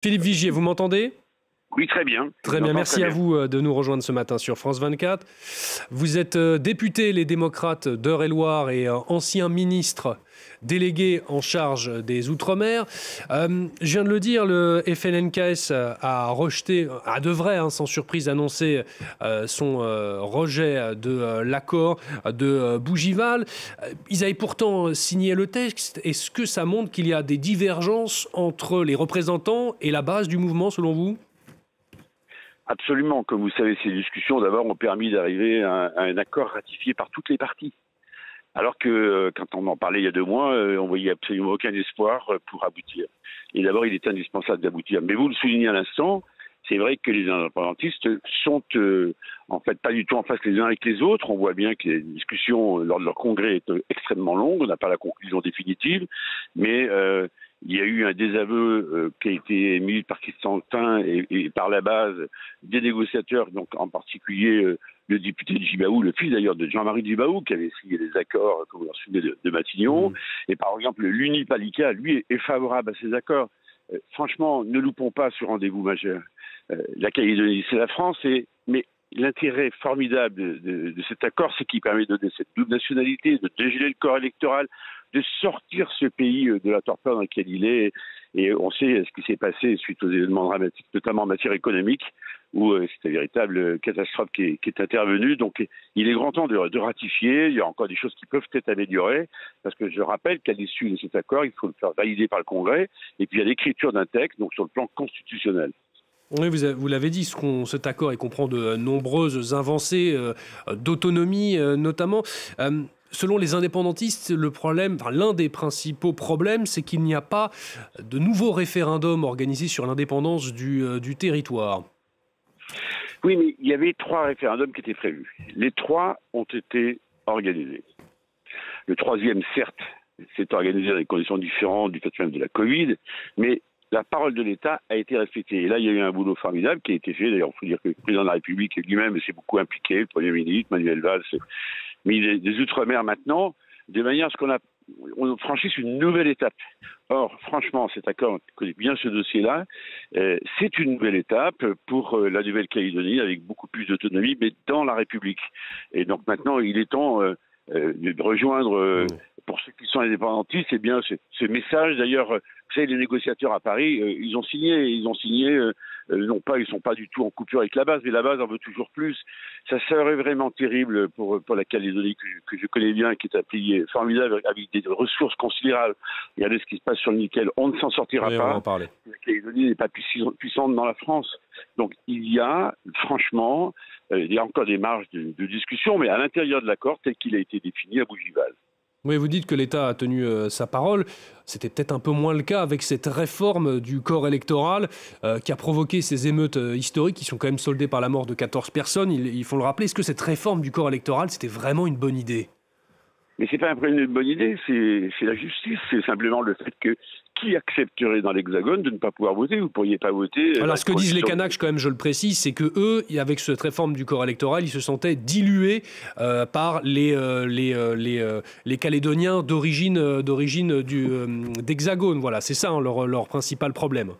Philippe Vigier, vous m'entendez? Oui, très bien. Très bien, merci à vous de nous rejoindre ce matin sur France 24. Vous êtes député Les Démocrates d'Eure-et-Loir et ancien ministre délégué en charge des Outre-mer. Je viens de le dire, le FLNKS a rejeté, devrait sans surprise annoncer son rejet de l'accord de Bougival. Ils avaient pourtant signé le texte. Est-ce que ça montre qu'il y a des divergences entre les représentants et la base du mouvement, selon vous ? Absolument. Comme vous savez, ces discussions, d'abord, ont permis d'arriver à un accord ratifié par toutes les parties. Alors que, quand on en parlait il y a 2 mois, on voyait absolument aucun espoir pour aboutir. Et d'abord, il est indispensable d'aboutir. Mais vous le soulignez à l'instant, c'est vrai que les indépendantistes sont en fait pas du tout en face les uns avec les autres. On voit bien que les discussions lors de leur congrès étaient extrêmement longues. On n'a pas la conclusion définitive, mais il y a eu un désaveu qui a été émis par Christentin et par la base des négociateurs, donc en particulier le député de Djibaou, le fils d'ailleurs de Jean-Marie Djibaou, qui avait signé les accords, comme vous le souvenez, de Matignon. Et par exemple, l'Unipalica, lui, est favorable à ces accords. Franchement, ne loupons pas ce rendez-vous majeur. La Calédonie, c'est la France, mais l'intérêt formidable de cet accord, c'est qu'il permet de donner cette double nationalité, de dégeler le corps électoral, de sortir ce pays de la torpeur dans laquelle il est. Et on sait ce qui s'est passé suite aux événements dramatiques, notamment en matière économique, où c'est une véritable catastrophe qui est intervenue. Donc il est grand temps de ratifier. Il y a encore des choses qui peuvent être améliorées, parce que je rappelle qu'à l'issue de cet accord, il faut le faire valider par le Congrès, et puis il y a l'écriture d'un texte, donc sur le plan constitutionnel. Oui, vous l'avez dit, cet accord il comprend de nombreuses avancées d'autonomie notamment. Selon les indépendantistes, l'un des principaux problèmes, c'est qu'il n'y a pas de nouveau référendum organisé sur l'indépendance du territoire. Oui, mais il y avait 3 référendums qui étaient prévus. Les 3 ont été organisés. Le 3e, certes, s'est organisé dans des conditions différentes du fait même de la Covid, mais la parole de l'État a été respectée. Et là, il y a eu un boulot formidable qui a été fait. D'ailleurs, il faut dire que le président de la République lui-même s'est beaucoup impliqué, le Premier ministre, Manuel Valls, mais des Outre-mer maintenant, de manière à ce qu'on franchisse une nouvelle étape. Or, franchement, cet accord, on connaît bien ce dossier-là, c'est une nouvelle étape pour la Nouvelle-Calédonie, avec beaucoup plus d'autonomie, mais dans la République. Et donc maintenant, il est temps de rejoindre, pour ceux qui sont indépendantistes, eh bien, ce message. D'ailleurs, vous savez, les négociateurs à Paris, ils ont signé, non pas, ils sont pas du tout en coupure avec la base, mais la base en veut toujours plus. Ça serait vraiment terrible pour la Calédonie, que je connais bien, qui est un pays formidable, avec des ressources considérables. Regardez ce qui se passe sur le nickel. On ne s'en sortira pas. On va en parler. La Calédonie n'est pas puissante dans la France. Donc il y a, franchement, il y a encore des marges de discussion, mais à l'intérieur de l'accord tel qu'il a été défini à Bougival. Oui, vous dites que l'État a tenu sa parole. C'était peut-être un peu moins le cas avec cette réforme du corps électoral qui a provoqué ces émeutes historiques qui sont quand même soldées par la mort de 14 personnes. Il faut le rappeler. Est-ce que cette réforme du corps électoral, c'était vraiment une bonne idée ? Mais c'est pas une bonne idée, c'est la justice. C'est simplement le fait que qui accepterait dans l'Hexagone de ne pas pouvoir voter? Vous ne pourriez pas voter. Alors, ce que disent les Kanaks, quand même, je le précise, c'est que eux, avec cette réforme du corps électoral, ils se sentaient dilués par les Calédoniens d'origine d'Hexagone. Voilà, c'est ça leur principal problème.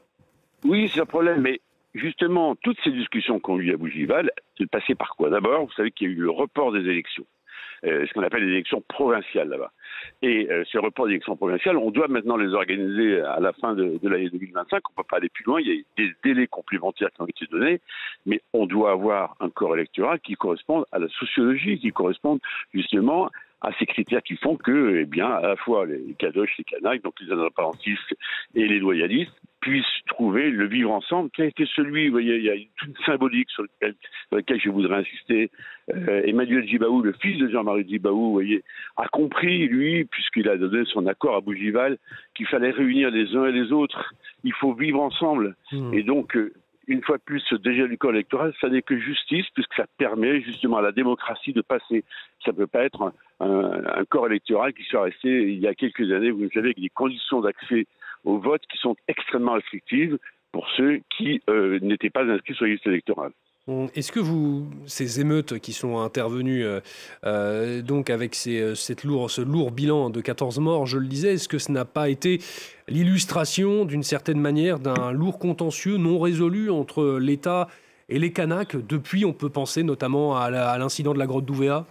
Oui, c'est un problème, mais justement, toutes ces discussions qu'on a eues à Bougival, c'est passé par quoi? D'abord, vous savez qu'il y a eu le report des élections. Ce qu'on appelle les élections provinciales là-bas. Et ces reports d'élections provinciales, on doit maintenant les organiser à la fin de l'année 2025. On ne peut pas aller plus loin. Il y a des délais complémentaires qui ont été donnés, mais on doit avoir un corps électoral qui corresponde à la sociologie, qui corresponde justement à ces critères qui font que, eh bien, à la fois les Kadosh, les Kanaks, donc les indépendantistes et les loyalistes, puissent trouver le vivre ensemble qui a été celui, vous voyez, il y a toute une symbolique sur laquelle je voudrais insister. Emmanuel Djibaou, le fils de Jean-Marie Djibaou, vous voyez, a compris, lui, puisqu'il a donné son accord à Bougival, qu'il fallait réunir les uns et les autres. Il faut vivre ensemble. Et donc, une fois de plus, ce dégel du corps électoral, ça n'est que justice, puisque ça permet justement à la démocratie de passer. Ça ne peut pas être un corps électoral qui soit resté il y a quelques années, vous savez, avec des conditions d'accès au vote qui sont extrêmement restrictives pour ceux qui n'étaient pas inscrits sur la liste électorale. Est-ce que ces émeutes qui sont intervenues donc avec ce lourd bilan de 14 morts, je le disais, est-ce que ce n'a pas été l'illustration d'une certaine manière d'un lourd contentieux non résolu entre l'État et les Kanaks depuis, on peut penser notamment à l'incident de la grotte d'Ouvéa?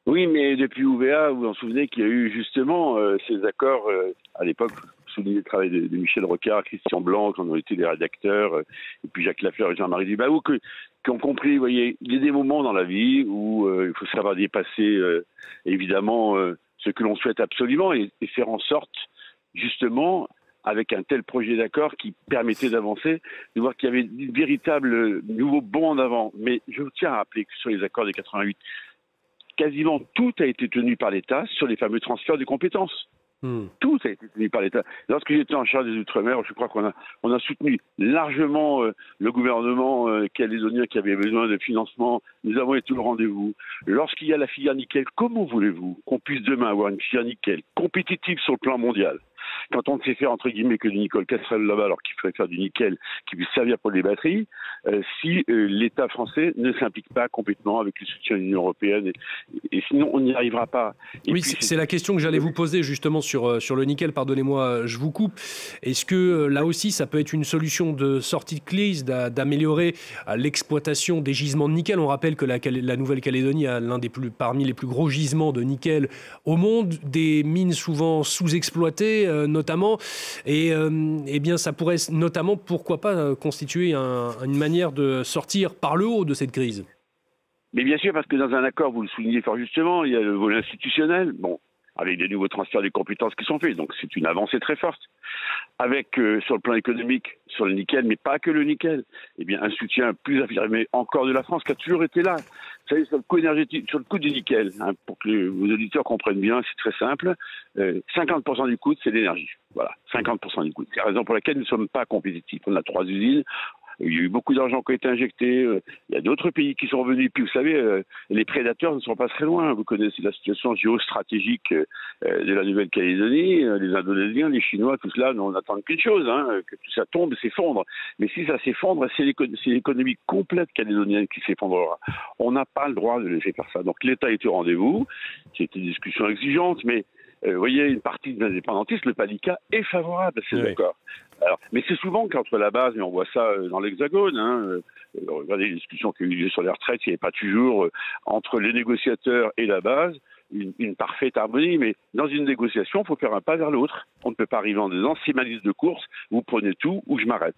Oui, mais depuis Ouvéa, vous vous souvenez qu'il y a eu justement ces accords à l'époque. Souligner le travail de Michel Rocard, Christian Blanc, qui ont été des rédacteurs, et puis Jacques Lafleur et Jean-Marie Dubaou, qui ont compris, vous voyez, il y a des moments dans la vie où il faut savoir dépasser, évidemment, ce que l'on souhaite absolument et faire en sorte, justement, avec un tel projet d'accord qui permettait d'avancer, de voir qu'il y avait un véritable nouveau bond en avant. Mais je tiens à rappeler que sur les accords de 88, quasiment tout a été tenu par l'État sur les fameux transferts de compétences. Tout a été tenu par l'État. Lorsque j'étais en charge des Outre-mer, je crois qu'on a soutenu largement le gouvernement calédonien qui avait besoin de financement. Nous avons été au rendez-vous. Lorsqu'il y a la filière nickel, comment voulez-vous qu'on puisse demain avoir une filière nickel compétitive sur le plan mondial? Quand on ne sait faire, entre guillemets, que du nickel casserole là-bas, alors qu'il faudrait faire du nickel qui puisse servir pour les batteries, si l'État français ne s'implique pas complètement avec le soutien de l'Union européenne, et sinon on n'y arrivera pas. Oui, c'est la question que j'allais vous poser justement sur le nickel, pardonnez-moi, je vous coupe. Est-ce que là aussi, ça peut être une solution de sortie de crise, d'améliorer l'exploitation des gisements de nickel? On rappelle que la Nouvelle-Calédonie a parmi les plus gros gisements de nickel au monde, des mines souvent sous-exploitées, notamment, et bien ça pourrait notamment, pourquoi pas, constituer une manière de sortir par le haut de cette crise. Mais bien sûr, parce que dans un accord, vous le soulignez fort justement, il y a le volet institutionnel, bon, avec des nouveaux transferts des compétences qui sont faits, donc c'est une avancée très forte. Avec, sur le plan économique, sur le nickel, mais pas que le nickel, eh bien un soutien plus affirmé encore de la France, qui a toujours été là. Vous savez, sur le coût énergétique, sur le coût du nickel, pour que vos auditeurs comprennent bien, c'est très simple, 50% du coût, c'est l'énergie. Voilà, 50% du coût. C'est la raison pour laquelle nous ne sommes pas compétitifs. On a 3 usines. Il y a eu beaucoup d'argent qui a été injecté. Il y a d'autres pays qui sont revenus. Puis vous savez, les prédateurs ne sont pas très loin. Vous connaissez la situation géostratégique de la Nouvelle-Calédonie. Les Indonésiens, les Chinois, tout cela, on n'attend qu'une chose, que tout ça tombe et s'effondre. Mais si ça s'effondre, c'est l'économie complète calédonienne qui s'effondrera. On n'a pas le droit de laisser faire ça. Donc l'État est au rendez-vous. C'était une discussion exigeante, mais vous voyez, une partie des indépendantistes, le PALICA, est favorable à ces accords. Alors, mais c'est souvent qu'entre la base, et on voit ça dans l'Hexagone, regardez les discussions qu'il y a eu lieu sur les retraites, il n'y avait pas toujours entre les négociateurs et la base une parfaite harmonie, mais dans une négociation, il faut faire un pas vers l'autre. On ne peut pas arriver en disant, c'est ma liste de courses, vous prenez tout ou je m'arrête.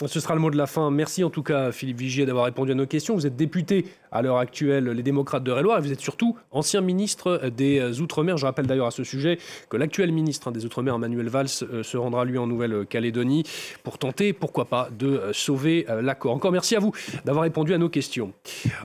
Ce sera le mot de la fin. Merci en tout cas, Philippe Vigier, d'avoir répondu à nos questions. Vous êtes député à l'heure actuelle, les démocrates d'Eure-et-Loir, et vous êtes surtout ancien ministre des Outre-mer. Je rappelle d'ailleurs à ce sujet que l'actuel ministre des Outre-mer, Manuel Valls, se rendra lui en Nouvelle-Calédonie pour tenter, pourquoi pas, de sauver l'accord. Encore merci à vous d'avoir répondu à nos questions.